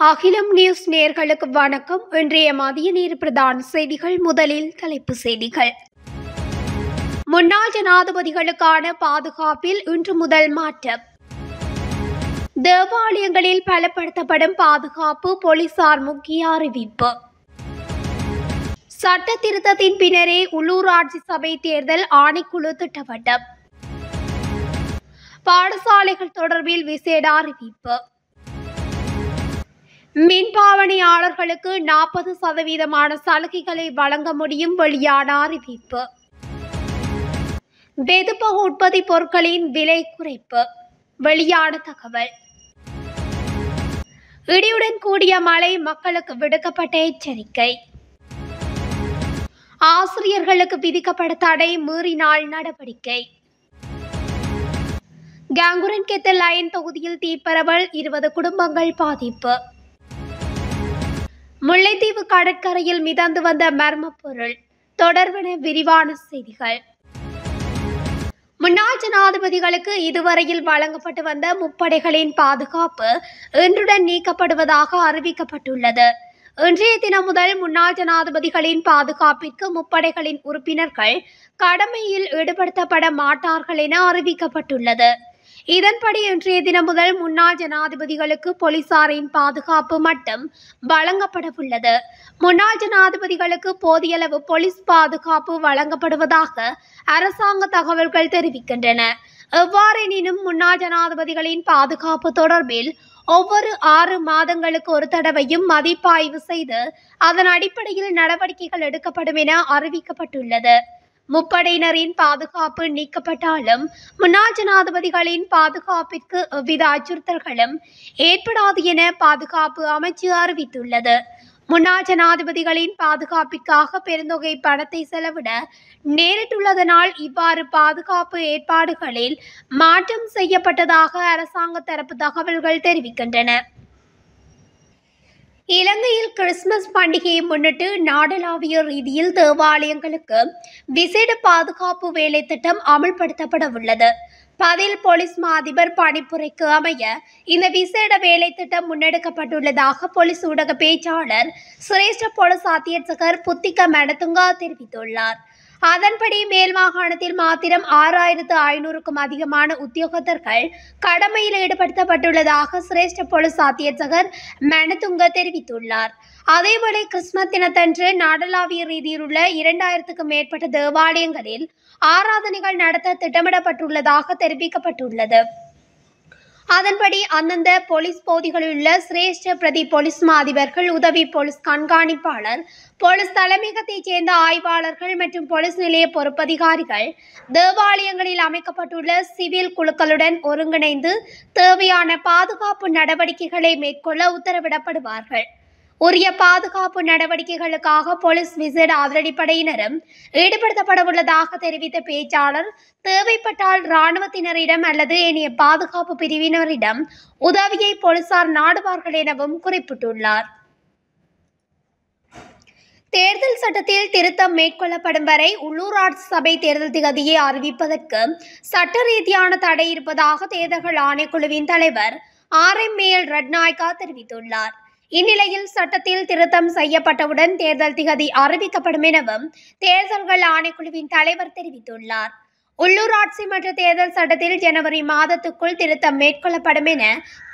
அகிலம் நியூஸ் நேயர்களுக்கு வணக்கம். இன்றைய மதிய நேர பிரதான செய்திகள். முதலில் தலைப்பு செய்திகள். முன்னாள் ஜனாதிபதிகளுக்கான பாதுகாப்பில் இன்று முதல் மாற்றம். தேவாலயங்களில் பலப்படுத்தப்படும் பாதுகாப்பு, போலீசார் முக்கிய அறிவிப்பு. சட்ட திருத்தத்தின் பின்னரே உள்ளூராட்சி சபை தேர்தல் ஆணைக்குழு திட்டவட்டம். பாடசாலைகள் தொடர்பில் விசேட அறிவிப்பு. மின்பாவனையாளர்களுக்கு 40% சலுகைகளை வழங்க முடியும், வெளியான அறிவிப்பு. வெதுப்பக உற்பத்தி பொருட்களின் விலை குறைப்பு, வெளியான தகவல். இடியுடன் கூடிய மழை, மக்களுக்கு விடுக்கப்பட்ட எச்சரிக்கை. ஆசிரியர்களுக்கு விதிக்கப்பட்ட தடை, மீறினால் நடவடிக்கை. கேங்குரன்கெத்தல் லயன் தொகுதியில் தீப்பரவல், 20 குடும்பங்கள் பாதிப்பு. முல்லைத்தீவு கடற்கரையில் மிதந்து வந்த மர்ம பொருள் தொடர்பான விரிவான செய்திகள். முன்னாள் ஜனாதிபதிகளுக்கு இதுவரையில் வழங்கப்பட்டு வந்த முப்படைகளின் பாதுகாப்பு இன்றுடன் நீக்கப்படுவதாக அறிவிக்கப்பட்டுள்ளது. இன்றைய தினம் முதல் முன்னாள் ஜனாதிபதிகளின் பாதுகாப்பிற்கு முப்படைகளின் உறுப்பினர்கள் கடமையில் ஈடுபடுத்தப்பட மாட்டார்கள் என அறிவிக்கப்பட்டுள்ளது. இதன்படி இன்றைய தினம் முதல் முன்னாள் ஜனாதிபதிகளுக்கு போலீசாரின் பாதுகாப்பு மட்டும் வழங்கப்படவுள்ளது. முன்னாள் ஜனாதிபதிகளுக்கு போதியளவு போலீஸ் பாதுகாப்பு வழங்கப்படுவதாக அரசாங்க தகவல்கள் தெரிவிக்கின்றன. எவ்வாறெனினும் முன்னாள் ஜனாதிபதிகளின் பாதுகாப்பு தொடர்பில் ஒவ்வொரு 6 மாதங்களுக்கு ஒரு தடவையும் மதிப்பாய்வு செய்து அதன் அடிப்படையில் நடவடிக்கைகள் எடுக்கப்படும் என அறிவிக்கப்பட்டுள்ளது. முப்படையினரின் பாதுகாப்பு நீக்கப்பட்டாலும் முன்னாள் ஜனாதிபதிகளின் பாதுகாப்பிற்கு எவ்வித அச்சுறுத்தல்களும் ஏற்படாது என பாதுகாப்பு அமைச்சு அறிவித்துள்ளது. முன்னாள் ஜனாதிபதிகளின் பாதுகாப்பிற்காக பெருந்தொகை பணத்தை செலவிட நேரிட்டுள்ளதனால் இவ்வாறு பாதுகாப்பு ஏற்பாடுகளில் மாற்றம் செய்யப்பட்டதாக அரசாங்க தரப்பு தகவல்கள் தெரிவிக்கின்றன. இலங்கையில் கிறிஸ்துமஸ் பண்டிகையை முன்னிட்டு நாடளாவிய ரீதியில் தேவாலயங்களுக்கு விசேட பாதுகாப்பு வேலை திட்டம் அமல்படுத்தப்பட உள்ளது. பதில் போலீஸ் மா அதிபர் பணிப்புரைக்கு அமைய இந்த விசேட வேலை திட்டம் முன்னெடுக்கப்பட்டுள்ளதாக போலீஸ் ஊடக பேச்சாளர் சிரேஷ்ட போலீஸ் அத்தியட்சகர் புத்திக மெனதுங்கா தெரிவித்துள்ளார். அதன்படி மேல் மாகாணத்தில் மாத்திரம் 6500க்கும் அதிகமான உத்தியோகத்தர்கள் கடமையில் ஈடுபடுத்தப்பட்டுள்ளதாக சிரேஷ்ட போலீஸ் அத்தியட்சகர் மெனதுங்க தெரிவித்துள்ளார். அதேவேளை கிறிஸ்துமஸ் தினத்தன்று நாடளாவிய ரீதியில் உள்ள 2000க்கும் மேற்பட்ட தேவாலயங்களில் ஆராதனைகள் நடத்த திட்டமிடப்பட்டுள்ளதாக தெரிவிக்கப்பட்டுள்ளது. அதன்படி அந்தந்த போலீஸ் பகுதிகளில் உள்ள சிரேஷ்ட பிரதி போலீஸ் மா அதிபர்கள், உதவி போலீஸ் கண்காணிப்பாளர், போலீஸ் தலைமையகத்தைச் சேர்ந்த ஆய்வாளர்கள் மற்றும் போலீஸ் நிலைய பொறுப்பதிகாரிகள் தேவாலயங்களில் அமைக்கப்பட்டுள்ள சிவில் குழுக்களுடன் ஒருங்கிணைந்து தேவையான பாதுகாப்பு நடவடிக்கைகளை மேற்கொள்ள உத்தரவிடப்படுவார்கள். உரிய பாதுகாப்பு நடவடிக்கைகளுக்காக போலீஸ் விசேட அதிரடிப்படையினரும் ஈடுபடுத்தப்படவுள்ளதாக தெரிவித்த பேச்சாளர், தேவைப்பட்டால் இராணுவத்தினரிடம் அல்லது ஏனைய பாதுகாப்பு பிரிவினரிடம் உதவியை போலீசார் நாடுவார்கள் எனவும் குறிப்பிட்டுள்ளார். தேர்தல் சட்டத்தில் திருத்தம் மேற்கொள்ளப்படும் வரை உள்ளூராட்சி சபை தேர்தல் திகதியை அறிவிப்பதற்கு சட்ட ரீதியான தடை இருப்பதாக தேர்தல்கள் ஆணைக்குழுவின் தலைவர் RM.மேல் ரட்நாயக்கா தெரிவித்துள்ளார். இந்நிலையில் சட்டத்தில் திருத்தம் செய்யப்பட்டவுடன் தேர்தல் திகதி அறிவிக்கப்படும் எனவும் தேர்தல்கள் ஆணைக்குழுவின் தலைவர் தெரிவித்துள்ளார். உள்ளூராட்சி மன்ற தேர்தல் சட்டத்தில் ஜனவரி மாதத்துக்குள் திருத்தம் மேற்கொள்ளப்படும் என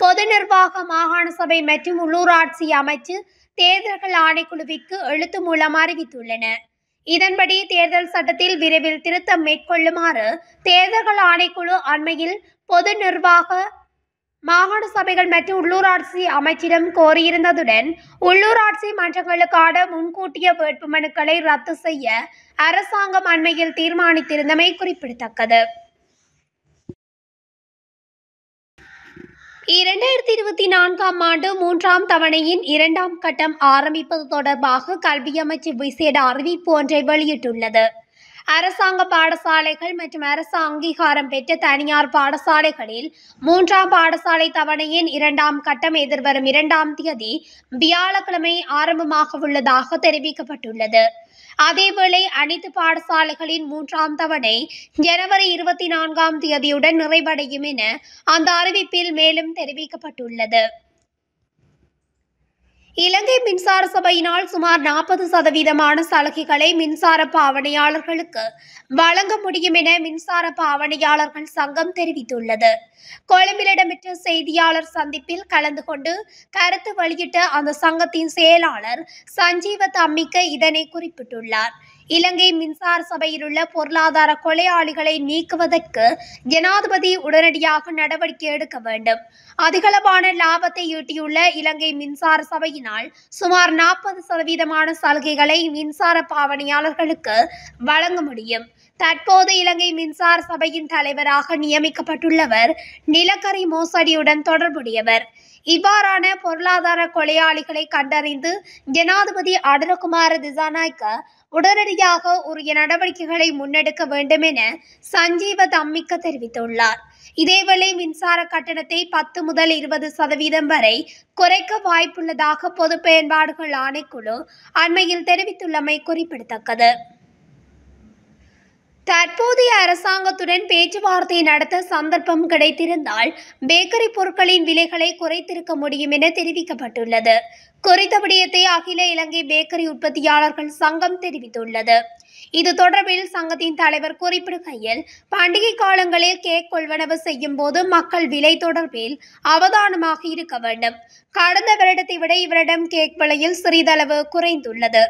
பொது நிர்வாக, மாகாண சபை மற்றும் உள்ளூராட்சி அமைச்சு தேர்தல்கள் ஆணைக்குழுவிற்கு எழுத்து மூலம் அறிவித்துள்ளன. இதன்படி தேர்தல் சட்டத்தில் விரைவில் திருத்தம் மேற்கொள்ளுமாறு தேர்தல்கள் ஆணைக்குழு அண்மையில் பொது நிர்வாக, மாகாண சபைகள் மற்றும் உள்ளூராட்சி அமைச்சிடம் கோரியிருந்ததுடன் உள்ளூராட்சி மன்றங்களுக்கான முன்கூட்டிய வேட்புமனுக்களை ரத்து செய்ய அரசாங்கம் அண்மையில் தீர்மானித்திருந்தமை குறிப்பிடத்தக்கது. 2024ஆம் ஆண்டு 3ஆம் தவணையின் 2ஆம் கட்டம் ஆரம்பிப்பது தொடர்பாக கல்வி அமைச்சு விசேட அறிவிப்பு ஒன்றை வெளியிட்டுள்ளது. அரசாங்க பாடசாலைகள் மற்றும் அரசு அங்கீகாரம் பெற்ற தனியார் பாடசாலைகளில் 3ஆம் பாடசாலை தவணையின் 2ஆம் கட்டம் எதிர்வரும் 2ஆம் தேதி வியாழக்கிழமை ஆரம்பமாக உள்ளதாக தெரிவிக்கப்பட்டுள்ளது. அதேவேளை அனைத்து பாடசாலைகளின் 3ஆம் தவணை ஜனவரி 24ஆம் தேதியுடன் நிறைவடையும் என அந்த அறிவிப்பில் மேலும் தெரிவிக்கப்பட்டுள்ளது. இலங்கை மின்சார சபையினால் சுமார் 40% சலுகைகளை மின்சார பாவனையாளர்களுக்கு வழங்க முடியும் என மின்சார பாவனையாளர்கள் சங்கம் தெரிவித்துள்ளது. கொழும்பில் இடம்பெற்ற செய்தியாளர் சந்திப்பில் கலந்து கொண்டு கருத்து வெளியிட்ட அந்த சங்கத்தின் செயலாளர் சஞ்சீவ தம்மிக்க இதனை குறிப்பிட்டுள்ளார். இலங்கை மின்சார சபையில் உள்ள பொருளாதார கொலையாளிகளை நீக்குவதற்கு ஜனாதிபதி உடனடியாக நடவடிக்கை எடுக்க வேண்டும். அதிகளவான லாபத்தை ஈட்டியுள்ள இலங்கை மின்சார சபையினால் சுமார் 40% சலுகைகளை மின்சார பாவனையாளர்களுக்கு வழங்க முடியும். தற்போது இலங்கை மின்சார சபையின் தலைவராக நியமிக்கப்பட்டுள்ளவர் நிலக்கரி மோசடியுடன் தொடர்புடையவர். இவ்வாறான பொருளாதார கொலையாளிகளை கண்டறிந்து ஜனாதிபதி அனுரகுமார திசாநாயக்க உடனடியாக உரிய நடவடிக்கைகளை முன்னெடுக்க வேண்டும் என சஞ்சீவ தம்மிக்க தெரிவித்துள்ளார். இதேவேளை மின்சார கட்டணத்தை 10 முதல் 20% வரை குறைக்க வாய்ப்புள்ளதாக பொது பயன்பாடுகள் ஆணைக்குழு அண்மையில் தெரிவித்துள்ளமை குறிப்பிடத்தக்கது. தற்போதைய அரசாங்கத்துடன் பேச்சுவார்த்தை நடத்த சந்தர்ப்பம் கிடைத்திருந்தால் பேக்கரி பொருட்களின் விலைகளை குறைத்திருக்க முடியும் என தெரிவிக்கப்பட்டுள்ளது. குறித்த விடயத்தை அகில இலங்கை பேக்கரி உற்பத்தியாளர்கள் சங்கம் தெரிவித்துள்ளது. இது தொடர்பில் சங்கத்தின் தலைவர் குறிப்பிடுகையில், பண்டிகை காலங்களில் கேக் கொள்வனவு செய்யும் போது மக்கள் விலை தொடர்பில் அவதானமாக இருக்க வேண்டும். கடந்த வருடத்தை விட இவரிடம் கேக் விலையில் சிறிதளவு குறைந்துள்ளது.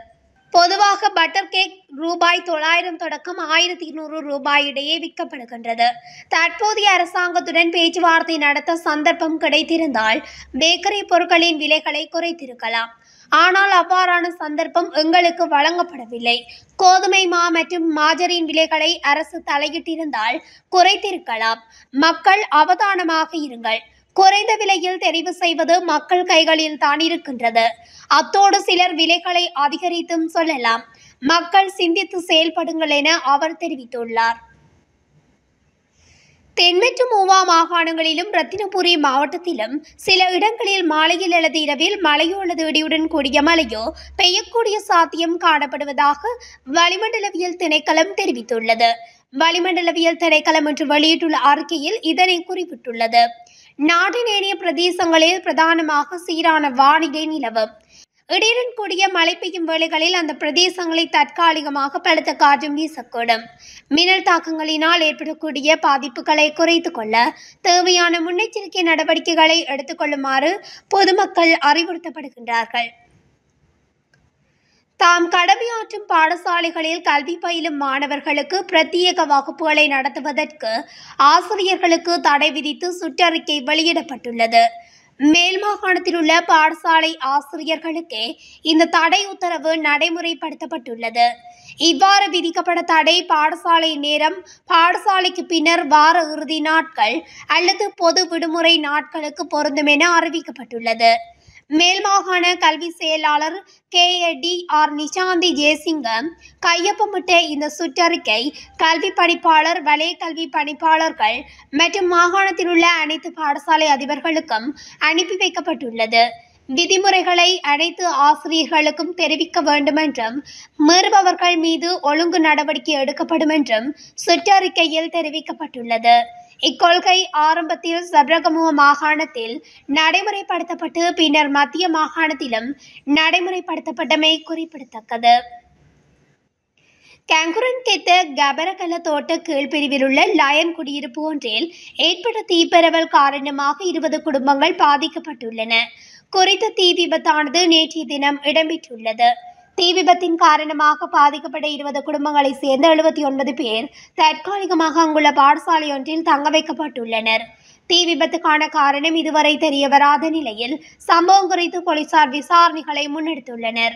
பொதுவாக பட்டர் கேக் ரூபாய் 900 தொடக்கம் 1200 ரூபாய் இடையே விற்கப்படுகின்றது. தற்போதைய அரசாங்கத்துடன் பேச்சுவார்த்தை நடத்த சந்தர்ப்பம் கிடைத்திருந்தால் பேக்கரி பொருட்களின் விலைகளை குறைத்திருக்கலாம். ஆனால் அவ்வாறான சந்தர்ப்பம் எங்களுக்கு வழங்கப்படவில்லை. கோதுமை மா மற்றும் மாஜரின் விலைகளை அரசு தலையிட்டிருந்தால் குறைத்திருக்கலாம். மக்கள் அவதானமாக இருங்கள். குறைந்த விலையில் தெரிவு செய்வது மக்கள் கைகளில் தான் இருக்கின்றது. அத்தோடு சிலர் விலைகளை அதிகரித்தும் சொல்லலாம். மக்கள் சிந்தித்து செயல்படுங்கள் என அவர் தெரிவித்துள்ளார். தென் மற்றும் மூவா மாகாணங்களிலும் ரத்தினபுரி மாவட்டத்திலும் சில இடங்களில் மாலையில் அல்லது இரவில் மழையோ அல்லது இடியுடன் கூடிய மழையோ பெய்யக்கூடிய சாத்தியம் காணப்படுவதாக வளிமண்டலவியல் திணைக்களம் தெரிவித்துள்ளது. வளிமண்டலவியல் திணைக்களம் இன்று வெளியிட்டுள்ள அறிக்கையில் இதனை குறிப்பிட்டுள்ளது. நாட்டின் ஏனைய பிரதேசங்களில் பிரதானமாக சீரான வானிலை நிலவும். இடியுடன் கூடிய மழை பெய்யும் வேளைகளில் அந்த பிரதேசங்களில் தற்காலிகமாக பலத்த காற்றும் வீசக்கூடும். மின்னல் தாக்கங்களினால் ஏற்படக்கூடிய பாதிப்புகளை குறைத்துக் கொள்ள தேவையான முன்னெச்சரிக்கை நடவடிக்கைகளை எடுத்துக்கொள்ளுமாறு பொதுமக்கள் அறிவுறுத்தப்படுகின்றார்கள். தாம் கடமையாற்றும் பாடசாலைகளில் கல்வி பயிலும் மாணவர்களுக்கு பிரத்யேக வகுப்புகளை நடத்துவதற்கு ஆசிரியர்களுக்கு தடை விதித்து சுற்றறிக்கை வெளியிடப்பட்டுள்ளது. மேல் மாகாணத்தில் உள்ள பாடசாலை ஆசிரியர்களுக்கே இந்த தடை உத்தரவு நடைமுறைப்படுத்தப்பட்டுள்ளது. இவ்வாறு விதிக்கப்பட்ட தடை பாடசாலை நேரம், பாடசாலைக்கு பின்னர் வார இறுதி நாட்கள் அல்லது பொது விடுமுறை நாட்களுக்கு பொருந்தும் என அறிவிக்கப்பட்டுள்ளது. மேல் மாகாண கல்வி செயலாளர் KADR நிஷாந்தி ஜெயசிங்கம் கையொப்பமிட்ட இந்த சுற்றறிக்கை கல்வி பணிப்பாளர், வலய கல்வி பணிப்பாளர்கள் மற்றும் மாகாணத்தில் உள்ள அனைத்து பாடசாலை அதிபர்களுக்கும் அனுப்பி வைக்கப்பட்டுள்ளது. விதிமுறைகளை அனைத்து ஆசிரியர்களுக்கும் தெரிவிக்க வேண்டும் என்றும் மீறுபவர்கள் மீது ஒழுங்கு நடவடிக்கை எடுக்கப்படும் என்றும் சுற்றறிக்கையில் தெரிவிக்கப்பட்டுள்ளது. இக்கொள்கை ஆரம்பத்தில் சப்ரகமுவ மாகாணத்தில் நடைமுறைப்படுத்தப்பட்டு பின்னர் மத்திய மாகாணத்திலும் நடைமுறைப்படுத்தப்பட்டமை குறிப்பிடத்தக்கது. கேங்குரன்கெத்த கபரகல தோட்ட கீழ்பிரிவில் உள்ள லயன் குடியிருப்பு ஒன்றில் ஏற்பட்ட தீப்பரவல் காரணமாக 20 குடும்பங்கள் பாதிக்கப்பட்டுள்ளன. குறித்த தீ விபத்தானது நேற்றைய தினம் இடம்பெற்றுள்ளது. தீ விபத்தின் காரணமாக பாதிக்கப்பட்ட 20 குடும்பங்களை சேர்ந்த 79 பேர் தற்காலிகமாக அங்குள்ள பாடசாலை ஒன்றில் தங்க வைக்கப்பட்டுள்ளனர். தீ விபத்துக்கான காரணம் இதுவரை தெரிய வராத நிலையில் சம்பவம் குறித்து போலீசார் விசாரணைகளை முன்னெடுத்துள்ளனர்.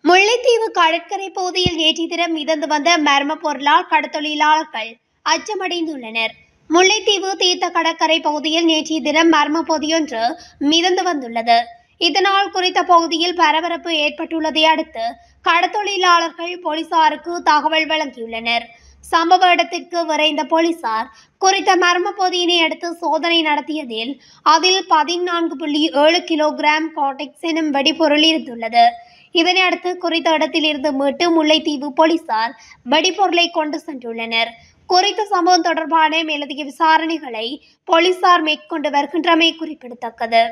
முல்லைத்தீவு கடற்கரை பகுதியில் நேற்றைய தினம் மிதந்து வந்த மர்ம பொருளால் கடற்தொழிலாளர்கள் அச்சமடைந்துள்ளனர். முல்லைத்தீவு தீர்த்த கடற்கரை பகுதியில் நேற்றைய தினம் மர்ம பொதியொன்று மிதந்து வந்துள்ளது. இதனால் குறித்த பகுதியில் பரபரப்பு ஏற்பட்டுள்ளதை அடுத்து கடற்தொழிலாளர்கள் போலீசாருக்கு தகவல் வழங்கியுள்ளனர். சம்பவ இடத்திற்கு விரைந்த போலீசார் குறித்த மர்ம பொதியினை அடுத்து சோதனை நடத்தியதில் அதில் 14.7 கிலோகிராம் கார்டெக்ஸ் எனும் வெடிபொருள் இருந்துள்ளது. இதனை அடுத்து குறித்த இடத்தில் இருந்து மீட்டு முல்லைத்தீவு போலீசார் வெடிபொருளை கொண்டு சென்றுள்ளனர். குறித்த சம்பவம் தொடர்பான மேலதிக விசாரணைகளை போலீசார் மேற்கொண்டு வருகின்றமை குறிப்பிடத்தக்கது.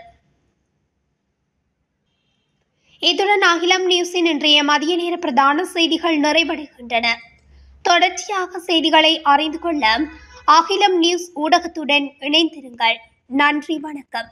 இத்துடன் அகிலம் நியூஸின் இன்றைய மதிய நேர பிரதான செய்திகள் நிறைவடைகின்றன. தொடர்ச்சியாக செய்திகளை அறிந்து கொள்ள அகிலம் நியூஸ் ஊடகத்துடன் இணைந்திருங்கள். நன்றி, வணக்கம்.